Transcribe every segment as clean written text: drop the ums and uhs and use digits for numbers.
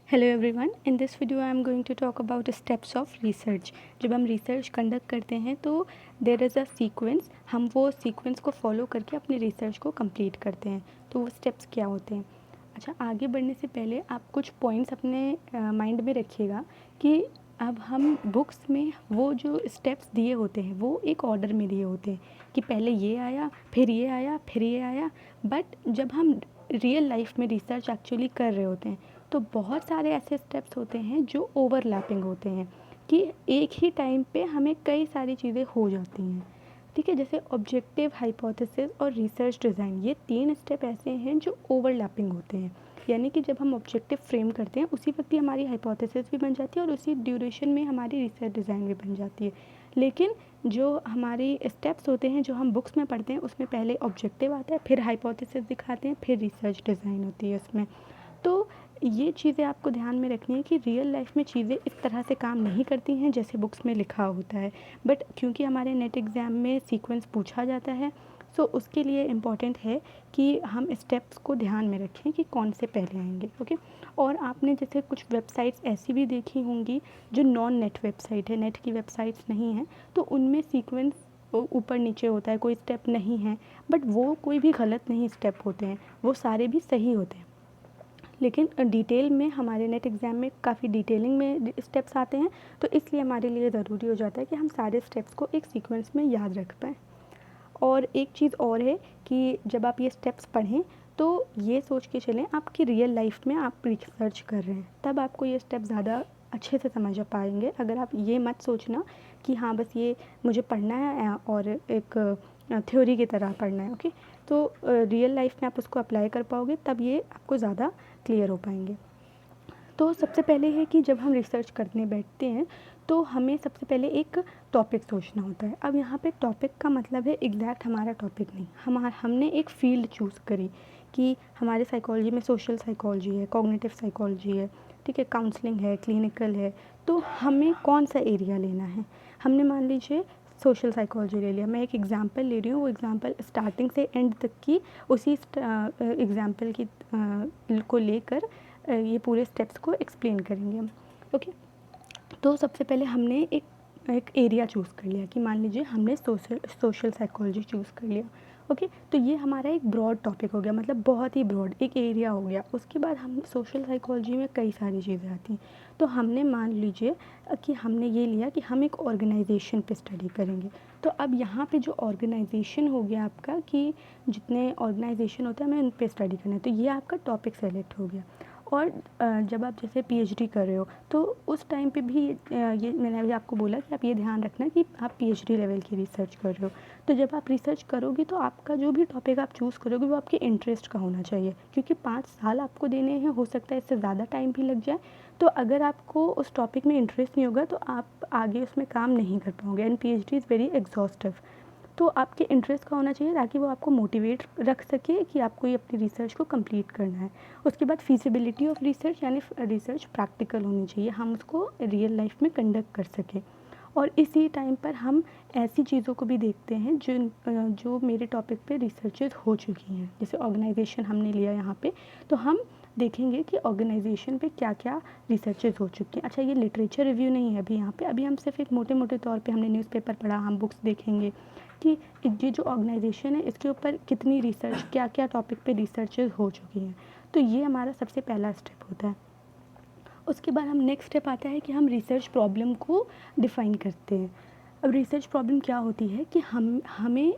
Hello everyone, in this video I am going to talk about steps of research. जब हम research conduct करते हैं तो there is a sequence, हम वो सीक्वेंस को फॉलो करके अपनी रिसर्च को कंप्लीट करते हैं। तो वो स्टेप्स क्या होते हैं? अच्छा, आगे बढ़ने से पहले आप कुछ पॉइंट्स अपने माइंड में रखिएगा कि अब हम बुक्स में वो जो स्टेप्स दिए होते हैं वो एक ऑर्डर में दिए होते हैं कि पहले ये आया, फिर ये आया, फिर ये आया। बट जब हम रियल लाइफ में रिसर्च एक्चुअली कर रहे होते हैं तो बहुत सारे ऐसे स्टेप्स होते हैं जो ओवरलैपिंग होते हैं कि एक ही टाइम पे हमें कई सारी चीज़ें हो जाती हैं। ठीक है, जैसे ऑब्जेक्टिव, हाइपोथेसिस और रिसर्च डिज़ाइन, ये 3 स्टेप ऐसे हैं जो ओवरलैपिंग होते हैं। यानी कि जब हम ऑब्जेक्टिव फ्रेम करते हैं उसी वक्त ही हमारी हाइपोथेसिस भी बन जाती है और उसी ड्यूरेशन में हमारी रिसर्च डिज़ाइन भी बन जाती है। लेकिन जो हमारी स्टेप्स होते हैं जो हम बुक्स में पढ़ते हैं उसमें पहले ऑब्जेक्टिव आता है, फिर हाइपोथेसिस दिखाते हैं, फिर रिसर्च डिज़ाइन होती है उसमें। तो ये चीज़ें आपको ध्यान में रखनी है कि रियल लाइफ में चीज़ें इस तरह से काम नहीं करती हैं जैसे बुक्स में लिखा होता है। बट क्योंकि हमारे नेट एग्ज़ाम में सीक्वेंस पूछा जाता है, सो उसके लिए इम्पॉर्टेंट है कि हम स्टेप्स को ध्यान में रखें कि कौन से पहले आएंगे। ओके। और आपने जैसे कुछ वेबसाइट्स ऐसी भी देखी होंगी जो नॉन नेट वेबसाइट है, नेट की वेबसाइट्स नहीं हैं, तो उनमें सीक्वेंस ऊपर नीचे होता है, कोई स्टेप नहीं है। बट वो कोई भी गलत नहीं स्टेप होते हैं, वो सारे भी सही होते हैं। लेकिन डिटेल में हमारे नेट एग्ज़ाम में काफ़ी डिटेलिंग में स्टेप्स आते हैं, तो इसलिए हमारे लिए ज़रूरी हो जाता है कि हम सारे स्टेप्स को एक सीक्वेंस में याद रख पाएँ। और एक चीज़ और है कि जब आप ये स्टेप्स पढ़ें तो ये सोच के चलें आपकी रियल लाइफ में आप रिसर्च कर रहे हैं, तब आपको ये स्टेप ज़्यादा अच्छे से समझ पाएंगे। अगर आप ये मत सोचना कि हाँ बस ये मुझे पढ़ना है और एक थ्योरी की तरह पढ़ना है। ओके। तो रियल लाइफ में आप उसको अप्लाई कर पाओगे, तब ये आपको ज़्यादा क्लियर हो पाएंगे। तो सबसे पहले है कि जब हम रिसर्च करने बैठते हैं तो हमें सबसे पहले एक टॉपिक सोचना होता है। अब यहाँ पे टॉपिक का मतलब है एग्जैक्ट हमारा टॉपिक नहीं, हमने एक फ़ील्ड चूज़ करी कि हमारे साइकोलॉजी में सोशल साइकोलॉजी है, कॉग्निटिव साइकोलॉजी है, ठीक है, काउंसलिंग है, क्लिनिकल है। तो हमें कौन सा एरिया लेना है? हमने मान लीजिए सोशल साइकोलॉजी ले लिया। मैं एक एग्ज़ाम्पल ले रही हूँ, वो एग्ज़ाम्पल स्टार्टिंग से एंड तक की उसी एग्ज़ाम्पल की को लेकर ये पूरे स्टेप्स को एक्सप्लेन करेंगे हम। ओके। तो सबसे पहले हमने एक एरिया चूज़ कर लिया कि मान लीजिए हमने सोशल साइकोलॉजी चूज़ कर लिया। ओके। तो ये हमारा एक ब्रॉड टॉपिक हो गया, मतलब बहुत ही ब्रॉड एक एरिया हो गया। उसके बाद हम सोशल साइकोलॉजी में कई सारी चीज़ें आती हैं। तो हमने मान लीजिए कि हमने ये लिया कि हम एक ऑर्गेनाइजेशन पे स्टडी करेंगे। तो अब यहाँ पे जो ऑर्गेनाइजेशन हो गया आपका, कि जितने ऑर्गेनाइजेशन होते हैं हमें उन पे स्टडी करना है, तो ये आपका टॉपिक सेलेक्ट हो गया। और जब आप जैसे पीएचडी कर रहे हो तो उस टाइम पे भी ये मैंने अभी आपको बोला कि आप ये ध्यान रखना कि आप पीएचडी लेवल की रिसर्च कर रहे हो। तो जब आप रिसर्च करोगे तो आपका जो भी टॉपिक आप चूज़ करोगे वो आपके इंटरेस्ट का होना चाहिए, क्योंकि 5 साल आपको देने हैं, हो सकता है इससे ज़्यादा टाइम भी लग जाए। तो अगर आपको उस टॉपिक में इंटरेस्ट नहीं होगा तो आप आगे उसमें काम नहीं कर पाओगे। And PhD is very exhaustive. तो आपके इंटरेस्ट का होना चाहिए ताकि वो आपको मोटिवेट रख सके कि आपको ये अपनी रिसर्च को कंप्लीट करना है। उसके बाद फीसिबिलिटी ऑफ रिसर्च, यानी रिसर्च प्रैक्टिकल होनी चाहिए, हम उसको रियल लाइफ में कंडक्ट कर सकें। और इसी टाइम पर हम ऐसी चीज़ों को भी देखते हैं जो मेरे टॉपिक पे रिसर्चेज हो चुकी हैं। जैसे ऑर्गेनाइजेशन हमने लिया यहाँ पे, तो हम देखेंगे कि ऑर्गेनाइजेशन पे क्या क्या रिसर्चेज हो चुकी हैं। अच्छा, ये लिटरेचर रिव्यू नहीं है अभी यहाँ पे, अभी हम सिर्फ एक मोटे मोटे तौर पे हमने न्यूज़पेपर पढ़ा, हम बुक्स देखेंगे कि ये जो ऑर्गेनाइजेशन है इसके ऊपर कितनी रिसर्च, क्या क्या टॉपिक पे रिसर्चेज हो चुकी हैं। तो ये हमारा सबसे पहला स्टेप होता है। उसके बाद हम नेक्स्ट स्टेप आता है कि हम रिसर्च प्रॉब्लम को डिफ़ाइन करते हैं। अब रिसर्च प्रॉब्लम क्या होती है कि हमें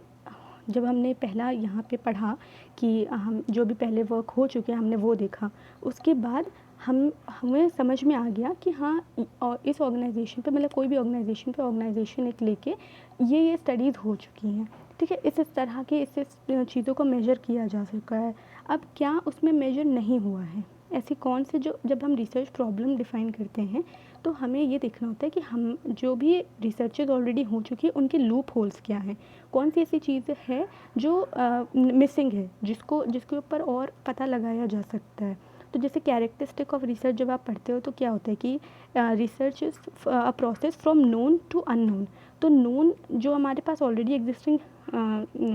जब हमने पहला यहाँ पे पढ़ा कि हम जो भी पहले वर्क हो चुके हैं हमने वो देखा, उसके बाद हमें समझ में आ गया कि हाँ और इस ऑर्गेनाइजेशन पे, मतलब कोई भी ऑर्गेनाइजेशन पे, ऑर्गेनाइजेशन एक लेके ये स्टडीज़ हो चुकी हैं। ठीक है, इस तरह के इस चीज़ों को मेजर किया जा सका है। अब क्या उसमें मेजर नहीं हुआ है, ऐसी कौन से, जो जब हम रिसर्च प्रॉब्लम डिफ़ाइन करते हैं तो हमें ये देखना होता है कि हम जो भी रिसर्चेज ऑलरेडी हो चुकी है उनके लूप होल्स क्या हैं, कौन सी ऐसी चीज़ है जो मिसिंग है, जिसके ऊपर और पता लगाया जा सकता है। तो जैसे कैरेक्टरिस्टिक ऑफ रिसर्च जब आप पढ़ते हो तो क्या होता है कि research is a process from known to unknown. तो नोन जो हमारे पास ऑलरेडी एग्जिस्टिंग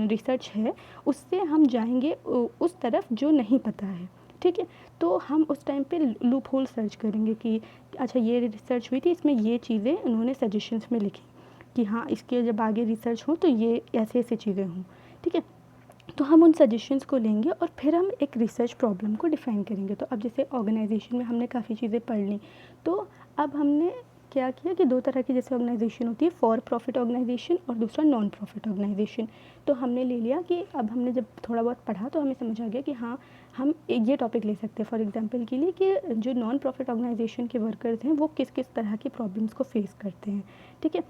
रिसर्च है, उससे हम जाएंगे उस तरफ जो नहीं पता है। ठीक है। तो हम उस टाइम पे लूप होल सर्च करेंगे कि अच्छा ये रिसर्च हुई थी, इसमें ये चीज़ें उन्होंने सजेशंस में लिखी कि हाँ इसके जब आगे रिसर्च हो तो ये ऐसे ऐसे चीज़ें हों, ठीक है। तो हम उन सजेशंस को लेंगे और फिर हम एक रिसर्च प्रॉब्लम को डिफ़ाइन करेंगे। तो अब जैसे ऑर्गेनाइजेशन में हमने काफ़ी चीज़ें पढ़ ली, तो अब हमने क्या किया कि दो तरह की जैसे ऑर्गेनाइजेशन होती है, फॉर प्रॉफिट ऑर्गेनाइजेशन और दूसरा नॉन प्रॉफिट ऑर्गेनाइजेशन। तो हमने ले लिया कि अब हमने जब थोड़ा बहुत पढ़ा तो हमें समझ आ गया कि हाँ हम ये टॉपिक ले सकते हैं फॉर एग्जांपल के लिए कि जो नॉन प्रॉफिट ऑर्गेनाइजेशन के वर्कर्स हैं वो किस किस तरह की प्रॉब्लम्स को फेस करते हैं, ठीक है।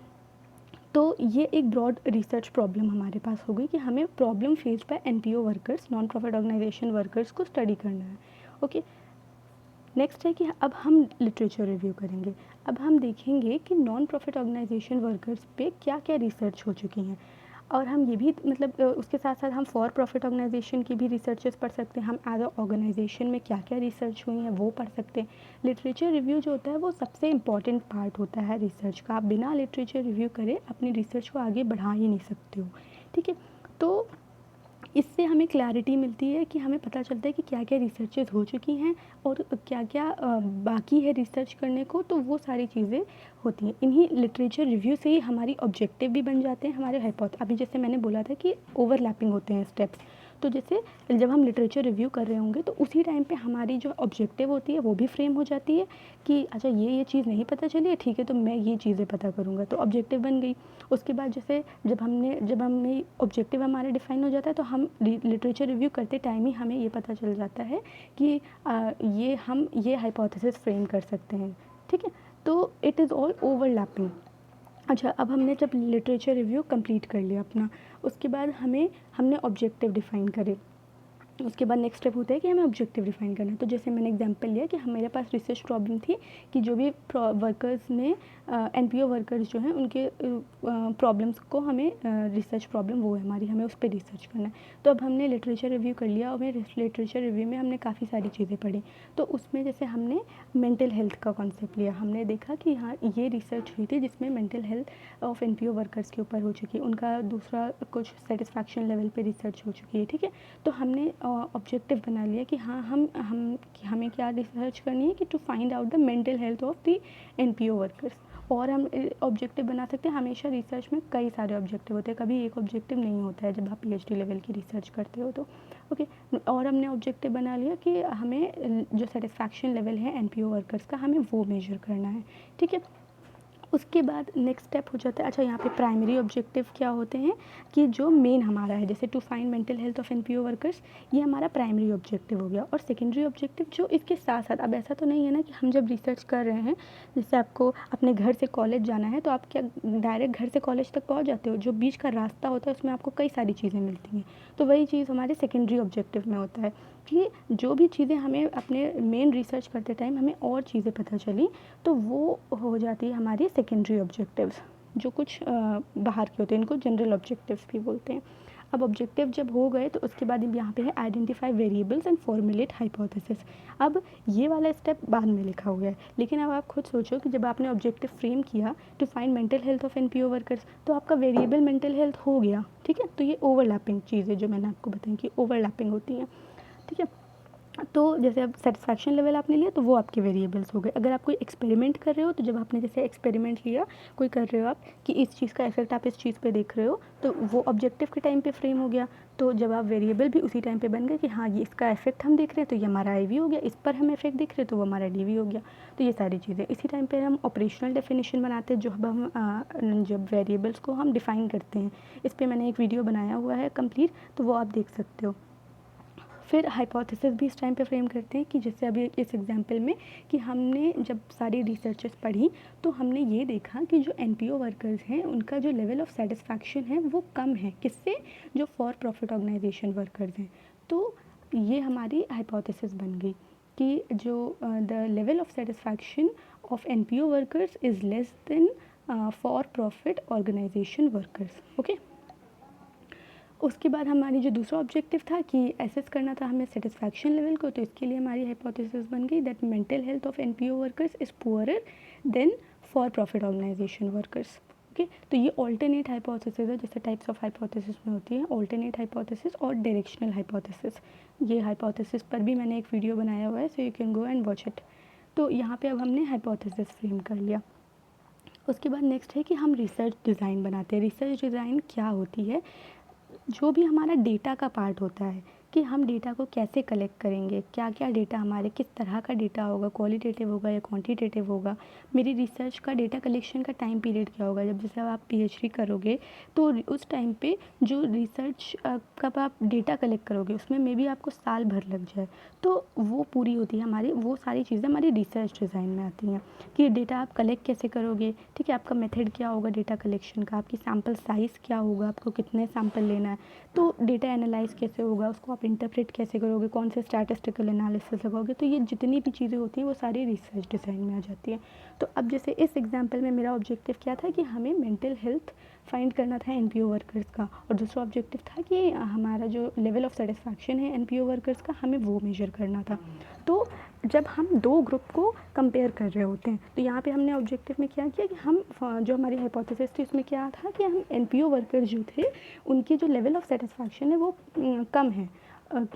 तो ये एक ब्रॉड रिसर्च प्रॉब्लम हमारे पास हो गई कि हमें problem faced by NPO workers, non profit organisation workers को स्टडी करना है। ओके, नेक्स्ट है कि अब हम लिटरेचर रिव्यू करेंगे। अब हम देखेंगे कि नॉन प्रॉफिट ऑर्गेनाइजेशन वर्कर्स पे क्या क्या रिसर्च हो चुकी हैं, और हम ये भी मतलब उसके साथ साथ हम फॉर प्रॉफिट ऑर्गेनाइजेशन की भी रिसर्चेस पढ़ सकते हैं, हम एज अ ऑर्गेनाइजेशन में क्या क्या रिसर्च हुई हैं वो पढ़ सकते हैं। लिटरेचर रिव्यू जो होता है वो सबसे इम्पॉर्टेंट पार्ट होता है रिसर्च का। आप बिना लिटरेचर रिव्यू करे अपनी रिसर्च को आगे बढ़ा ही नहीं सकते हो, ठीक है। तो इससे हमें क्लैरिटी मिलती है कि हमें पता चलता है कि क्या क्या रिसर्चेज हो चुकी हैं और क्या क्या बाकी है रिसर्च करने को, तो वो सारी चीज़ें होती हैं। इन्हीं लिटरेचर रिव्यू से ही हमारी ऑब्जेक्टिव भी बन जाते हैं, हमारे अभी जैसे मैंने बोला था कि ओवरलैपिंग होते हैं स्टेप्स। तो जैसे जब हम लिटरेचर रिव्यू कर रहे होंगे तो उसी टाइम पे हमारी जो ऑब्जेक्टिव होती है वो भी फ्रेम हो जाती है कि अच्छा ये चीज़ नहीं पता चली है, ठीक है, तो मैं ये चीज़ें पता करूँगा, तो ऑब्जेक्टिव बन गई। उसके बाद जैसे जब हमें ऑब्जेक्टिव हमारा डिफाइन हो जाता है तो हम लिटरेचर रिव्यू करते टाइम ही हमें ये पता चल जाता है कि हम ये हाइपोथेसिस फ्रेम कर सकते हैं, ठीक है। तो इट इज़ ऑल ओवरलैपिंग। अच्छा, अब हमने जब लिटरेचर रिव्यू कंप्लीट कर लिया अपना, उसके बाद हमने ऑब्जेक्टिव डिफाइन करे। उसके बाद नेक्स्ट स्टेप होता है कि हमें ऑब्जेक्टिव डिफाइन करना है। तो जैसे मैंने एग्जांपल लिया कि मेरे पास रिसर्च प्रॉब्लम थी कि जो भी वर्कर्स ने एनपीओ वर्कर्स जो हैं उनके प्रॉब्लम्स को हमें रिसर्च प्रॉब्लम वो है हमारी, हमें उस पर रिसर्च करना है। तो अब हमने लिटरेचर रिव्यू कर लिया और लिटरेचर रिव्यू में हमने काफ़ी सारी चीज़ें पढ़ी। तो उसमें जैसे हमने मेंटल हेल्थ का कॉन्सेप्ट लिया, हमने देखा कि हाँ ये रिसर्च हुई थी जिसमें mental health of NPO workers के ऊपर हो चुकी है, उनका दूसरा कुछ सेटिस्फैक्शन लेवल पे रिसर्च हो चुकी है, ठीक है। तो हमने ऑब्जेक्टिव बना लिया कि हाँ हमें क्या रिसर्च करनी है कि to find out the mental health of the NPO workers. और हम ऑब्जेक्टिव बना सकते हैं, हमेशा रिसर्च में कई सारे ऑब्जेक्टिव होते हैं, कभी एक ऑब्जेक्टिव नहीं होता है जब आप पीएचडी लेवल की रिसर्च करते हो तो ओके। और हमने ऑब्जेक्टिव बना लिया कि हमें जो सेटिस्फैक्शन लेवल है एनपीओ वर्कर्स का हमें वो मेजर करना है, ठीक है। उसके बाद नेक्स्ट स्टेप हो जाता है, अच्छा यहाँ पे प्राइमरी ऑब्जेक्टिव क्या होते हैं कि जो मेन हमारा है, जैसे to find mental health of NPO workers, ये हमारा प्राइमरी ऑब्जेक्टिव हो गया। और सेकेंडरी ऑब्जेक्टिव जो इसके साथ साथ, अब ऐसा तो नहीं है ना कि हम जब रिसर्च कर रहे हैं, जैसे आपको अपने घर से कॉलेज जाना है तो आप क्या डायरेक्ट घर से कॉलेज तक पहुँच जाते हो, जो बीच का रास्ता होता है उसमें आपको कई सारी चीज़ें मिलती हैं। तो वही चीज़ हमारे सेकेंडरी ऑब्जेक्टिव में होता है कि जो भी चीज़ें हमें अपने मेन रिसर्च करते टाइम हमें और चीज़ें पता चली, तो वो हो जाती है हमारी सेकेंडरी ऑब्जेक्टिव्स, जो कुछ बाहर के होते हैं, इनको जनरल ऑब्जेक्टिव्स भी बोलते हैं। अब ऑब्जेक्टिव जब हो गए तो उसके बाद यहाँ पे है identify variables and formulate hypothesis. अब ये वाला स्टेप बाद में लिखा हुआ है, लेकिन अब आप खुद सोचो कि जब आपने ऑब्जेक्टिव फ्रेम किया to find mental health of NPO workers, तो आपका वेरिएबल मेंटल हेल्थ हो गया, ठीक है। तो ये ओवरलैपिंग चीज़ें जो मैंने आपको बताई कि ओवरलैपिंग होती हैं, ठीक है। तो जैसे अब सेटिस्फैक्शन लेवल आपने लिया तो वो आपके वेरिएबल्स हो गए। अगर आप कोई एक्सपेरिमेंट कर रहे हो तो जब आपने जैसे एक्सपेरिमेंट लिया कोई कर रहे हो आप कि इस चीज़ का इफेक्ट आप इस चीज़ पे देख रहे हो, तो वो ऑब्जेक्टिव के टाइम पे फ्रेम हो गया। तो जब आप वेरिएबल भी उसी टाइम पे बन गए कि हाँ ये इसका इफेक्ट हम देख रहे हैं तो ये हमारा आई वी हो गया, इस पर हम इफेक्ट देख रहे हैं तो वो हमारा डी वी हो गया। तो ये सारी चीज़ें इसी टाइम पे हम ऑपरेशनल डेफिनेशन बनाते हैं, जब वेरिएबल्स को हम डिफ़ाइन करते हैं। इस पर मैंने एक वीडियो बनाया हुआ है कंप्लीट, तो वो आप देख सकते हो। फिर हाइपोथेसिस भी इस टाइम पे फ्रेम करते हैं कि जैसे अभी इस एग्जांपल में कि हमने जब सारी रिसर्चेस पढ़ी तो हमने ये देखा कि जो एनपीओ वर्कर्स हैं उनका जो लेवल ऑफ सेटिस्फैक्शन है वो कम है, किससे, जो फॉर प्रॉफिट ऑर्गेनाइजेशन वर्कर्स हैं। तो ये हमारी हाइपोथेसिस बन गई कि जो the level of satisfaction of NPO workers is less than for profit organisation workers, okay. उसके बाद हमारी जो दूसरा ऑब्जेक्टिव था कि एसेस करना था हमें सेटिस्फैक्शन लेवल को, तो इसके लिए हमारी हाइपोथेसिस बन गई that mental health of NPO workers is poorer than for profit organisation workers, okay. तो ये ऑल्टरनेट हाइपोथेसिस है, जैसे टाइप्स ऑफ हाइपोथेसिस में होती है ऑल्टरनेट हाइपोथेसिस और डायरेक्शनल हाइपोथेसिस। ये हाइपोथेसिस पर भी मैंने एक वीडियो बनाया हुआ है, so you can go and watch it. तो यहाँ पे अब हमने हाइपोथेसिस फ्रेम कर लिया। उसके बाद नेक्स्ट है कि हम रिसर्च डिज़ाइन बनाते हैं। रिसर्च डिज़ाइन क्या होती है? जो भी हमारा डेटा का पार्ट होता है कि हम डेटा को कैसे कलेक्ट करेंगे, क्या क्या डेटा हमारे किस तरह का डेटा होगा, क्वालिटेटिव होगा या क्वांटिटेटिव होगा, मेरी रिसर्च का डेटा कलेक्शन का टाइम पीरियड क्या होगा। जब जैसे आप पीएचडी करोगे तो उस टाइम पे जो रिसर्च कब आप डेटा कलेक्ट करोगे उसमें मे बी आपको साल भर लग जाए, तो वो पूरी होती है हमारी, वो सारी चीज़ें हमारी रिसर्च डिज़ाइन में आती हैं कि डेटा आप कलेक्ट कैसे करोगे, ठीक है, आपका मेथड क्या होगा डेटा कलेक्शन का, आपकी सैम्पल साइज़ क्या होगा, आपको कितने सैम्पल लेना है, तो डेटा एनालाइज कैसे होगा, उसको आप इंटरप्रेट कैसे करोगे, कौन से स्टैटिस्टिकल एनालिसिस लगाओगे। तो ये जितनी भी चीज़ें होती हैं वो सारी रिसर्च डिज़ाइन में आ जाती हैं। तो अब जैसे इस एग्जांपल में मेरा ऑब्जेक्टिव क्या था कि हमें मेंटल हेल्थ फाइंड करना था एनपीओ वर्कर्स का, और दूसरा ऑब्जेक्टिव था कि हमारा जो लेवल ऑफ सेटिस्फैक्शन है एनपीओ वर्कर्स का हमें वो मेजर करना था। तो जब हम दो ग्रुप को कंपेयर कर रहे होते हैं तो यहाँ पे हमने ऑब्जेक्टिव में क्या किया कि हम जो हमारी हाइपोथेसिस थी उसमें क्या था कि हम एनपीओ वर्कर्स जो थे उनकी जो लेवल ऑफ सेटिस्फैक्शन है वो कम है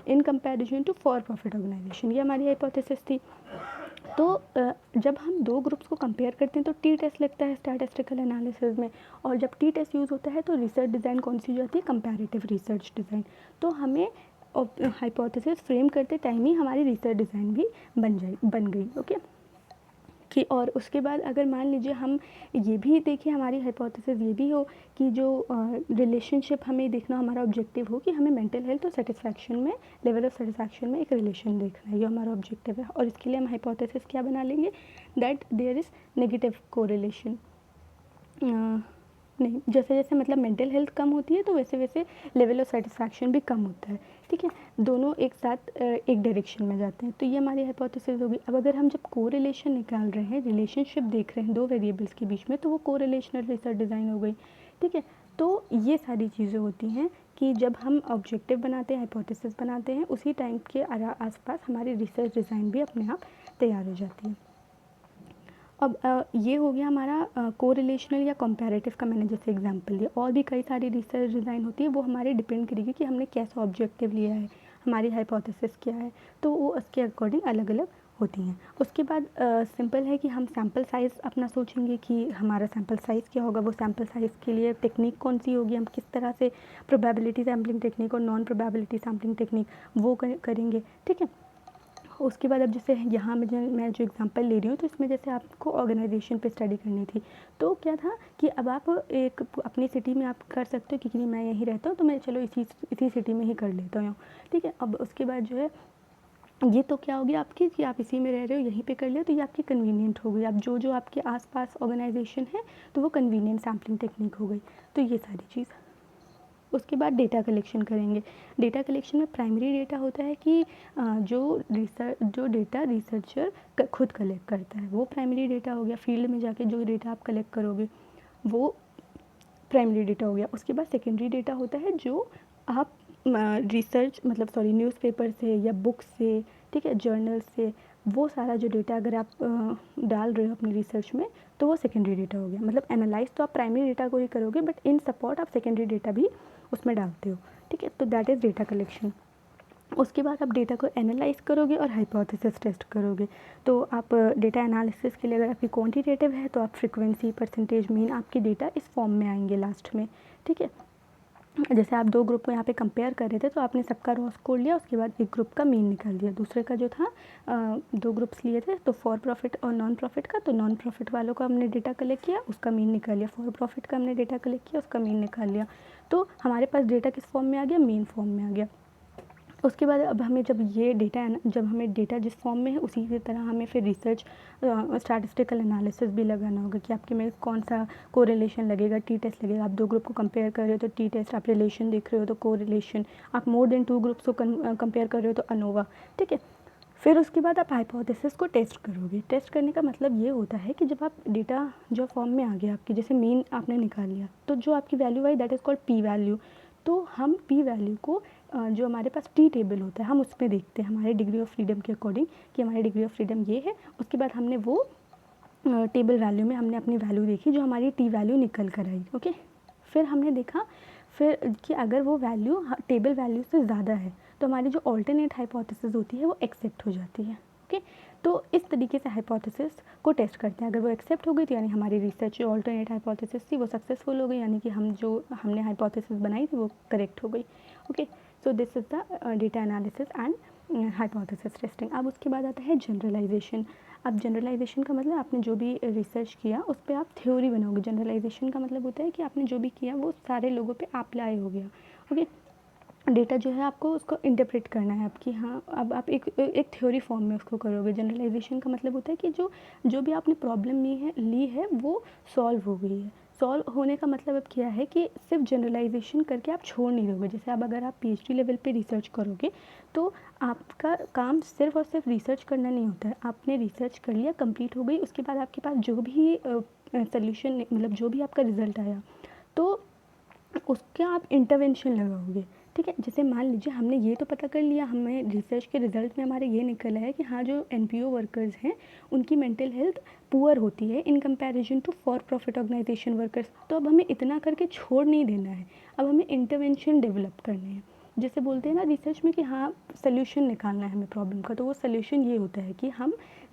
in comparison to for profit organisation. ये हमारी हाइपोथेसिस थी। तो जब हम दो ग्रुप्स को कंपेयर करते हैं तो टी टेस्ट लगता है स्टैटिस्टिकल एनालिसिस में, और जब टी टेस्ट यूज़ होता है तो रिसर्च डिज़ाइन कौन सी जाती है, कंपैरेटिव रिसर्च डिज़ाइन। तो हमें हाइपोथेसिस फ्रेम करते टाइम ही हमारी रिसर्च डिज़ाइन भी बन गई। ओके कि और उसके बाद अगर मान लीजिए हम ये भी देखें, हमारी हाइपोथेसिस ये भी हो कि जो रिलेशनशिप हमें देखना, हमारा ऑब्जेक्टिव हो कि हमें मेंटल हेल्थ और सेटिस्फैक्शन में, लेवल ऑफ सेटिस्फैक्शन में एक रिलेशन देखना है, ये हमारा ऑब्जेक्टिव है। और इसके लिए हम हाइपोथेसिस क्या बना लेंगे, that there is negative correlation. नहीं, जैसे जैसे मतलब मेंटल हेल्थ कम होती है तो वैसे वैसे लेवल ऑफ सेटिस्फैक्शन भी कम होता है, ठीक है, दोनों एक साथ एक डायरेक्शन में जाते हैं। तो ये हमारी हाइपोथेसिस होगी। अब अगर हम जब कोरिलेशन निकाल रहे हैं, रिलेशनशिप देख रहे हैं दो वेरिएबल्स के बीच में, तो वो कोरिलेशनल रिसर्च डिज़ाइन हो गई, ठीक है। तो ये सारी चीज़ें होती हैं कि जब हम ऑब्जेक्टिव बनाते हैं, हाइपोथेसिस बनाते हैं, उसी टाइम के आसपास हमारी रिसर्च डिज़ाइन भी अपने आप तैयार हो जाती है। अब ये हो गया हमारा कोरिलेशनल या कंपैरेटिव का मैंने जैसे एग्जांपल दिया। और भी कई सारी रिसर्च डिज़ाइन होती है, वो हमारे डिपेंड करेगी कि हमने कैसा ऑब्जेक्टिव लिया है, हमारी हाइपोथेसिस क्या है, तो वो उसके अकॉर्डिंग अलग अलग होती हैं। उसके बाद सिंपल है कि हम सैम्पल साइज़ अपना सोचेंगे कि हमारा सैम्पल साइज़ क्या होगा, वो सैम्पल साइज़ के लिए टेक्निक कौन सी होगी, हम किस तरह से प्रोबेबिलिटी सैम्पलिंग टेक्निक और नॉन प्रोबेबिलिटी सैम्पलिंग टेक्निक वो करेंगे, ठीक है। उसके बाद अब जैसे यहाँ मैं जो एग्जांपल ले रही हूँ, तो इसमें जैसे आपको ऑर्गेनाइजेशन पे स्टडी करनी थी, तो क्या था कि अब आप एक अपनी सिटी में आप कर सकते हो, क्योंकि मैं यहीं रहता हूँ तो मैं चलो इसी सिटी में ही कर लेता हूँ, ठीक है। अब उसके बाद जो है ये तो क्या हो गया आपकी कि आप इसी में रह रहे हो, यहीं पे कर लिया, तो ये आपकी कन्वीनियंट हो गई। अब जो आपके आसपास ऑर्गेनाइजेशन है तो वो कन्वीनियंट सैम्पलिंग टेक्निक हो गई। तो ये सारी चीज़। उसके बाद डेटा कलेक्शन करेंगे। डेटा कलेक्शन में प्राइमरी डेटा होता है कि जो डेटा रिसर्चर खुद कलेक्ट करता है, वो प्राइमरी डेटा हो गया। फील्ड में जाके जो डेटा आप कलेक्ट करोगे वो प्राइमरी डेटा हो गया। उसके बाद सेकेंडरी डेटा होता है जो आप रिसर्च मतलब न्यूज़पेपर से या बुक से, ठीक है, जर्नल से, वो सारा जो डेटा अगर आप डाल रहे हो अपनी रिसर्च में तो वो सेकेंडरी डेटा हो गया। मतलब एनालाइज तो आप प्राइमरी डेटा को ही करोगे, बट इन सपोर्ट आप सेकेंडरी डेटा भी उसमें डालते हो, ठीक है। तो दैट इज़ डेटा कलेक्शन। उसके बाद आप डेटा को एनालाइज करोगे और हाइपोथेसिस टेस्ट करोगे। तो आप डेटा एनालिसिस के लिए अगर आपकी क्वांटिटेटिव है तो आप फ्रीक्वेंसी, परसेंटेज, मीन, आपके डेटा इस फॉर्म में आएंगे लास्ट में, ठीक है। जैसे आप दो ग्रुप को यहाँ पे कंपेयर कर रहे थे तो आपने सबका रॉ स्कोर लिया, उसके बाद एक ग्रुप का मीन निकाल दिया, दूसरे का जो था दो ग्रुप्स लिए थे तो फॉर प्रॉफिट और नॉन प्रॉफिट का, तो नॉन प्रॉफिट वालों का हमने डेटा कलेक्ट किया, उसका मीन निकाल लिया, फॉर प्रॉफिट का हमने डेटा कलेक्ट किया, उसका मीन निकाल लिया। तो हमारे पास डेटा किस फॉर्म में आ गया, मीन फॉर्म में आ गया। उसके बाद अब हमें जब हमें डेटा जिस फॉर्म में है उसी की तरह हमें फिर रिसर्च स्टैटिस्टिकल एनालिसिस भी लगाना होगा कि आपके में कौन सा कोरिलेशन लगेगा, टी टेस्ट लगेगा। आप दो ग्रुप को कंपेयर कर रहे हो तो टी टेस्ट, आप रिलेशन देख रहे हो तो कोरिलेशन, आप मोर देन टू ग्रुप्स को कंपेयर कर रहे हो तो अनोवा, ठीक है। फिर उसके बाद आप हाइपोथेसिस को टेस्ट करोगे। टेस्ट करने का मतलब ये होता है कि जब आप डेटा जो फॉर्म में आ गया आपकी, जैसे मीन आपने निकाल लिया तो जो आपकी value I that is called P value. तो हम पी वैल्यू को जो हमारे पास टी टेबल होता है हम उसमें देखते हैं हमारे डिग्री ऑफ फ्रीडम के अकॉर्डिंग कि हमारी डिग्री ऑफ फ्रीडम ये है। उसके बाद हमने वो टेबल वैल्यू में हमने अपनी वैल्यू देखी जो हमारी टी वैल्यू निकल कर आई। ओके, फिर हमने देखा फिर कि अगर वो वैल्यू टेबल वैल्यू से ज़्यादा है तो हमारी जो ऑल्टरनेट हाइपोथेसिस होती है वो एक्सेप्ट हो जाती है। ओके, तो इस तरीके से हाइपोथेसिस को टेस्ट करते हैं। अगर वो एक्सेप्ट हो गई तो यानी हमारी रिसर्च जो ऑल्टरनेट हाइपोथेसिस थी वो सक्सेसफुल हो गई, यानी कि हमने हाइपोथेसिस बनाई थी वो करेक्ट हो गई। Okay, so this is the data analysis and hypothesis testing. अब उसके बाद आता है जनरलाइजेशन। अब जनरलाइजेशन का मतलब आपने जो भी रिसर्च किया उस पर आप थ्योरी बनाओगे। जनरलाइजेशन का मतलब होता है कि आपने जो भी किया वो सारे लोगों पे अप्लाई हो गया। ओके, डेटा जो है आपको उसको इंटरप्रेट करना है आपकी, हाँ अब आप एक थ्योरी फॉर्म में उसको करोगे। जनरलाइजेशन का मतलब होता है कि जो भी आपने प्रॉब्लम ली है वो सॉल्व हो गई है। सॉल्व होने का मतलब अब क्या है कि सिर्फ जनरलाइजेशन करके आप छोड़ नहीं दोगे। जैसे अब अगर आप पीएचडी लेवल पे रिसर्च करोगे तो आपका काम सिर्फ और सिर्फ रिसर्च करना नहीं होता है। आपने रिसर्च कर लिया, कंप्लीट हो गई, उसके बाद आपके पास जो भी सोल्यूशन मतलब जो भी आपका रिजल्ट आया तो उसका आप इंटरवेंशन लगाओगे। ठीक है, जैसे मान लीजिए हमने ये तो पता कर लिया, हमें रिसर्च के रिजल्ट में हमारे ये निकला है कि हाँ जो एनपीओ वर्कर्स हैं उनकी मेंटल हेल्थ पुअर होती है in comparison to for profit organisation workers. तो अब हमें इतना करके छोड़ नहीं देना है, अब हमें इंटरवेंशन डेवलप करने हैं। जैसे बोलते हैं ना रिसर्च में कि हाँ सोल्यूशन निकालना है हमें प्रॉब्लम का, तो वो सोल्यूशन ये होता है कि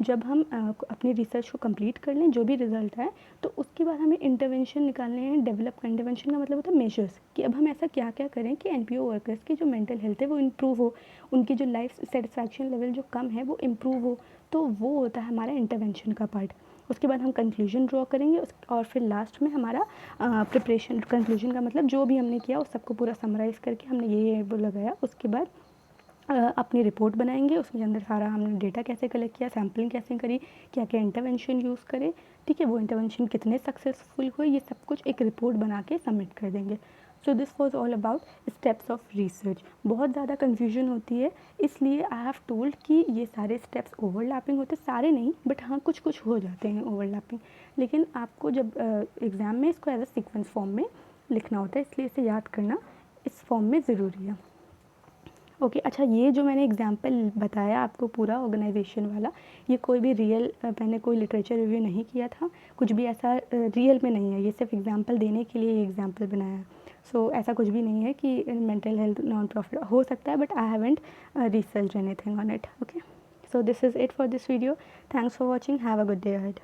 जब हम अपनी रिसर्च को कंप्लीट कर लें, जो भी रिजल्ट आए, तो उसके बाद हमें इंटरवेंशन निकालने हैं, डेवलप कर। इंटरवेंशन का मतलब होता है मेजर्स, कि अब हम ऐसा क्या क्या करें कि एनपीओ वर्कर्स की जो मेंटल हेल्थ है वो इम्प्रूव हो, उनकी जो लाइफ सेटिस्फैक्शन लेवल जो कम है वो इम्प्रूव हो। तो वो होता है हमारा इंटरवेंशन का पार्ट। उसके बाद हम कंक्लूजन ड्रॉ करेंगे और फिर लास्ट में हमारा प्रिपरेशन। कंक्लूजन का मतलब जो भी हमने किया उस सबको पूरा समराइज़ करके हमने ये वो लगाया। उसके बाद अपनी रिपोर्ट बनाएंगे, उसके अंदर सारा हमने डेटा कैसे कलेक्ट किया, सैम्पलिंग कैसे करी, क्या क्या इंटरवेंशन यूज़ करे, ठीक है, वो इंटरवेंशन कितने सक्सेसफुल हुए, ये सब कुछ एक रिपोर्ट बना के सबमिट कर देंगे। So this was all about steps of research. बहुत ज़्यादा कन्फ्यूजन होती है, इसलिए आई हैव टोल्ड कि ये सारे स्टेप्स ओवरलैपिंग होते, सारे नहीं बट हाँ कुछ कुछ हो जाते हैं ओवरलैपिंग, लेकिन आपको जब एग्ज़ाम में इसको एज अ सीक्वेंस फॉर्म में लिखना होता है, इसलिए इसे याद करना इस फॉर्म में ज़रूरी है। ओके, अच्छा ये जो मैंने एग्जांपल बताया आपको पूरा ऑर्गेनाइजेशन वाला, ये कोई भी रियल मैंने कोई लिटरेचर रिव्यू नहीं किया था, कुछ भी ऐसा रियल में नहीं है, ये सिर्फ एग्जांपल देने के लिए ये एग्जांपल बनाया है। सो ऐसा कुछ भी नहीं है कि मेंटल हेल्थ नॉन प्रॉफिट हो सकता है, but I haven't research anything on it. Okay, so this is it for this video. Thanks for watching, have a good day ahead.